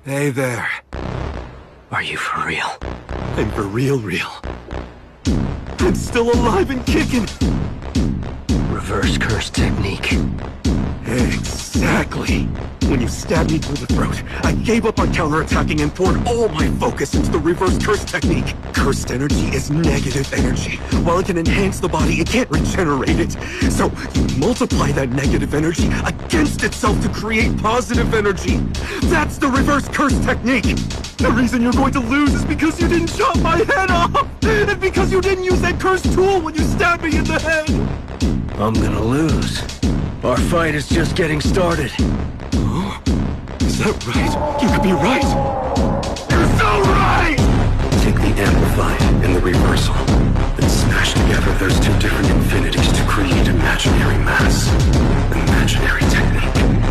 Hey there. Are you for real? I'm for real. I'm still alive and kicking! Reverse curse technique. Exactly! When you stabbed me through the throat, I gave up on counterattacking and poured all my focus into the reverse curse technique. Cursed energy is negative energy. While it can enhance the body, it can't regenerate it. So you multiply that negative energy against itself to create positive energy. That's the reverse curse technique! The reason you're going to lose is because you didn't chop my head off! And because you didn't use that cursed tool when you stabbed me in the head! I'm gonna lose. Our fight is just getting started. Huh? Is that right? You could be right! You're so right! Take the amplified and the reversal, then smash together those two different infinities to create imaginary mass. Imaginary technique.